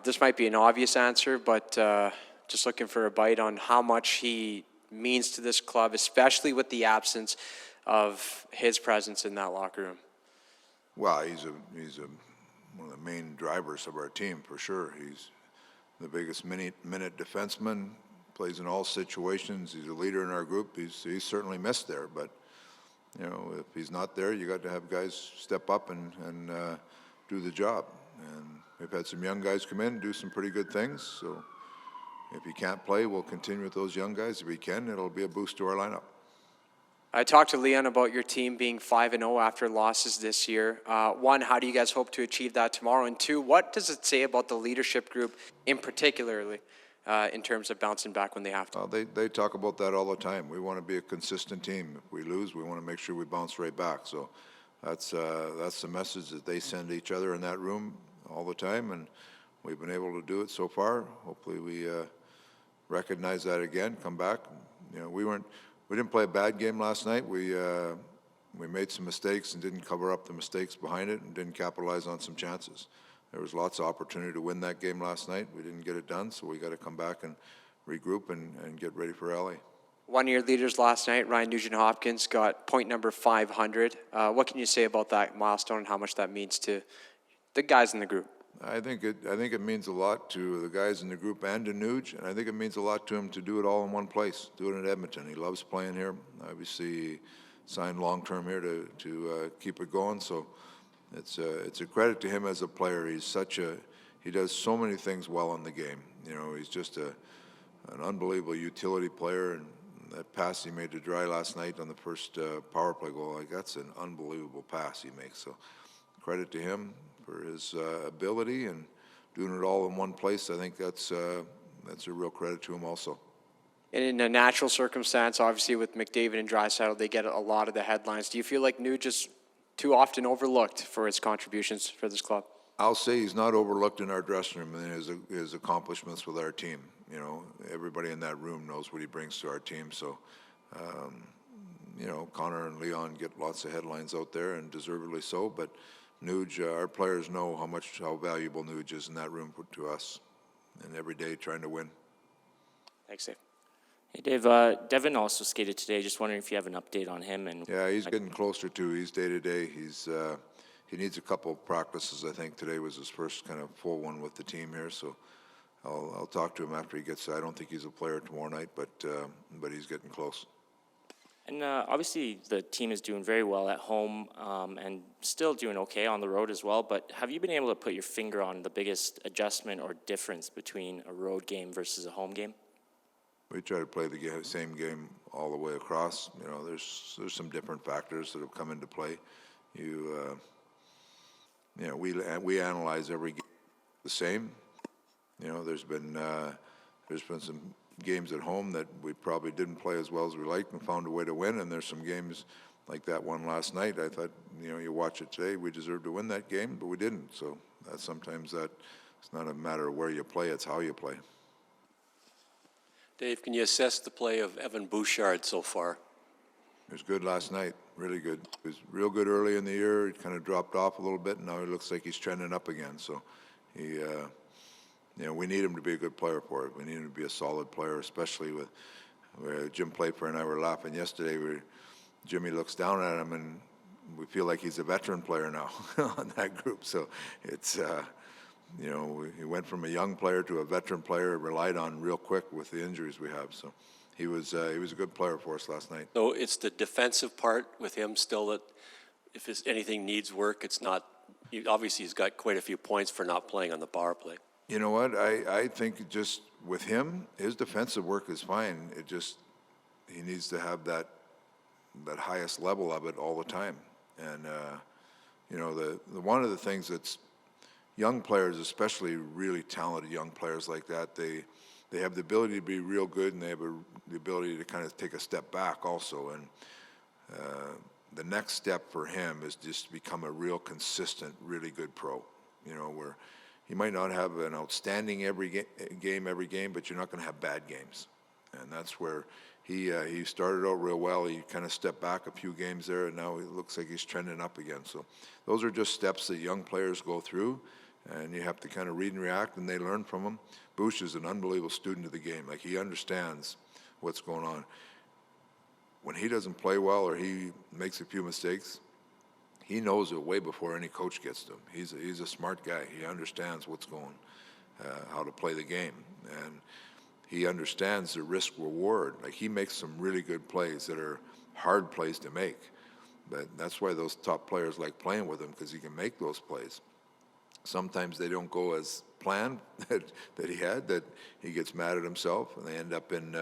This might be an obvious answer, but just looking for a bite on how much he means to this club, especially with the absence of his presence in that locker room. Well, he's one of the main drivers of our team for sure. He's the biggest minute defenseman, plays in all situations. He's a leader in our group. He's certainly missed there, but you know, if he's not there, you got to have guys step up and do the job. And we've had some young guys come in and do some pretty good things. So if he can't play, we'll continue with those young guys. If he can, it'll be a boost to our lineup. I talked to Leon about your team being 5-0 after losses this year. One, how do you guys hope to achieve that tomorrow? And two, what does it say about the leadership group in particularly in terms of bouncing back when they have to? Well, they talk about that all the time. We want to be a consistent team. If we lose, we want to make sure we bounce right back. So that's the message that they send each other in that room all the time, and we've been able to do it so far. Hopefully we recognize that again, come back. You know, we didn't play a bad game last night. We made some mistakes and didn't cover up the mistakes behind it and didn't capitalize on some chances. There was lots of opportunity to win that game last night. We didn't get it done, so we got to come back and regroup and get ready for LA. One of your leaders last night, Ryan Nugent-Hopkins, got point number 500. What can you say about that milestone and how much that means to the guys in the group? I think it means a lot to the guys in the group and to Nuge, and I think it means a lot to him to do it all in one place, do it in Edmonton. He loves playing here. Obviously, he signed long-term here to keep it going, so it's a credit to him as a player. He does so many things well in the game. You know, he's just an unbelievable utility player, and that pass he made to Dry last night on the first power play goal, like that's an unbelievable pass he makes. So credit to him for his ability and doing it all in one place. I think that's a real credit to him also. And in a natural circumstance, obviously with McDavid and Draisaitl, they get a lot of the headlines. Do you feel like Nuge is too often overlooked for his contributions for this club? I'll say he's not overlooked in our dressing room and his accomplishments with our team. You know, everybody in that room knows what he brings to our team. So, you know, Connor and Leon get lots of headlines out there, and deservedly so. But Nuge, our players know how valuable Nuge is in that room to us, and every day trying to win. Thanks, Dave. Hey, Dave. Devin also skated today. Just wondering if you have an update on him. And yeah, he's getting closer to. He's day to day. He needs a couple of practices. I think today was his first kind of full one with the team here. So I'll talk to him after he gets. I don't think he's a player tomorrow night, but he's getting close. And obviously the team is doing very well at home and still doing okay on the road as well. But have you been able to put your finger on the biggest adjustment or difference between a road game versus a home game? We try to play the same game all the way across. You know, there's some different factors that have come into play. You know, we analyze every game the same. You know, there's been some games at home that we probably didn't play as well as we liked and found a way to win, and there's some games like that one last night. I thought, you know, you watch it today, we deserved to win that game, but we didn't. So sometimes it's not a matter of where you play, it's how you play. Dave, can you assess the play of Evan Bouchard so far? It was good last night, really good. He was real good early in the year. He kind of dropped off a little bit, and now he looks like he's trending up again. So you know, we need him to be a good player for it. We need him to be a solid player, especially with Jim Playfair and I were laughing yesterday. Jimmy looks down at him, and we feel like he's a veteran player now on that group. So it's, you know, he went from a young player to a veteran player, relied on real quick with the injuries we have. So he was a good player for us last night. So it's the defensive part with him still that if anything needs work, it's not. Obviously, he's got quite a few points for not playing on the power play. You know what? I think just with him, his defensive work is fine. It just, he needs to have that highest level of it all the time. And you know, the one of the things that's young players, especially really talented young players like that, they have the ability to be real good, and they have the ability to kind of take a step back also. And the next step for him is just to become a real consistent, really good pro. You know, where he might not have an outstanding game every game, but you're not going to have bad games. And that's where he started out real well. He kind of stepped back a few games there, and now it looks like he's trending up again. So those are just steps that young players go through, and you have to kind of read and react, and they learn from him. Bush is an unbelievable student of the game. Like, he understands what's going on. When he doesn't play well or he makes a few mistakes, he knows it way before any coach gets to him. He's a smart guy. He understands what's going, how to play the game, and he understands the risk reward. Like, he makes some really good plays that are hard plays to make, but that's why those top players like playing with him, because he can make those plays. Sometimes they don't go as planned that he had, that he gets mad at himself and they end up in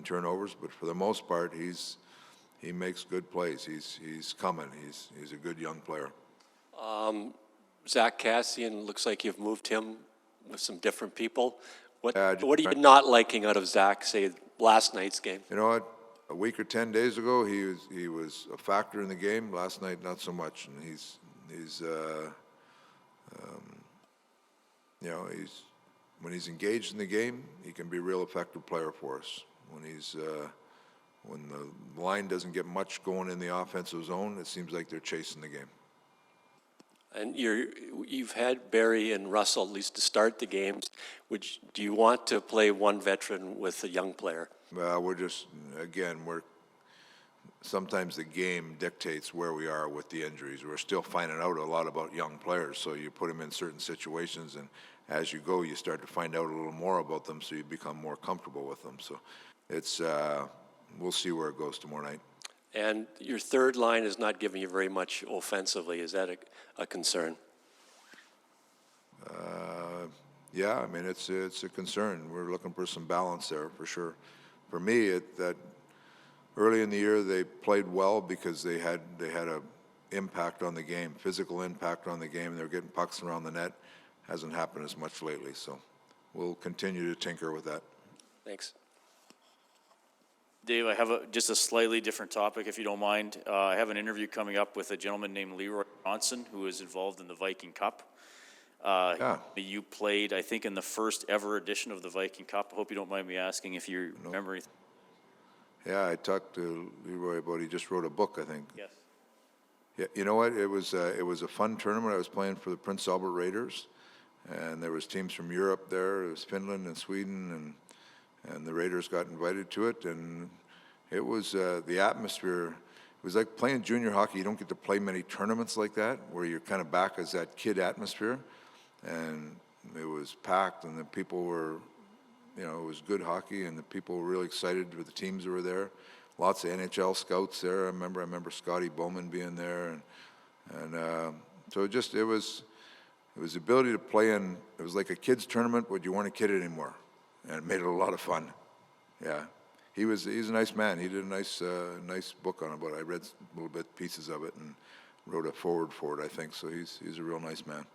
turnovers. But for the most part, he makes good plays. He's coming. He's a good young player. Zach Cassian, looks like you've moved him with some different people. What are you right. not liking out of Zach, say, last night's game? You know what? A week or 10 days ago, he was a factor in the game. Last night, not so much. And he's you know, when he's engaged in the game, he can be a real effective player for us. When the line doesn't get much going in the offensive zone, it seems like they're chasing the game. And you've had Barry and Russell at least to start the games. Do you want to play one veteran with a young player? We're just, again, sometimes the game dictates where we are with the injuries. We're still finding out a lot about young players, so you put them in certain situations, and as you go, you start to find out a little more about them, so you become more comfortable with them. So it's, we'll see where it goes tomorrow night. And your third line is not giving you very much offensively. Is that a concern? Yeah, I mean, it's a concern. We're looking for some balance there, for sure. For me, that early in the year, they played well because they had a impact on the game, physical impact on the game. They were getting pucks around the net. Hasn't happened as much lately, so we'll continue to tinker with that. Thanks. Dave, I have just a slightly different topic, if you don't mind. I have an interview coming up with a gentleman named Leroy Johnson, who is involved in the Viking Cup. Yeah. You played, I think, in the first ever edition of the Viking Cup. I hope you don't mind me asking if you remember anything. Yeah, I talked to Leroy about, he just wrote a book, I think. Yes. Yeah, you know what? It was a fun tournament. I was playing for the Prince Albert Raiders, and there was teams from Europe there. There was Finland and Sweden, and the Raiders got invited to it, and it was the atmosphere. It was like playing junior hockey. You don't get to play many tournaments like that, where you're kind of back as that kid atmosphere, and it was packed, and the people were, you know, it was good hockey, and the people were really excited with the teams that were there. Lots of NHL scouts there. I remember Scotty Bowman being there, and so it was the ability to play in. It was like a kids tournament, but you weren't a kid anymore, and it made it a lot of fun. Yeah, he's a nice man. He did a nice book on it, but I read a little bit pieces of it and wrote a forward for it, I think. So he's a real nice man.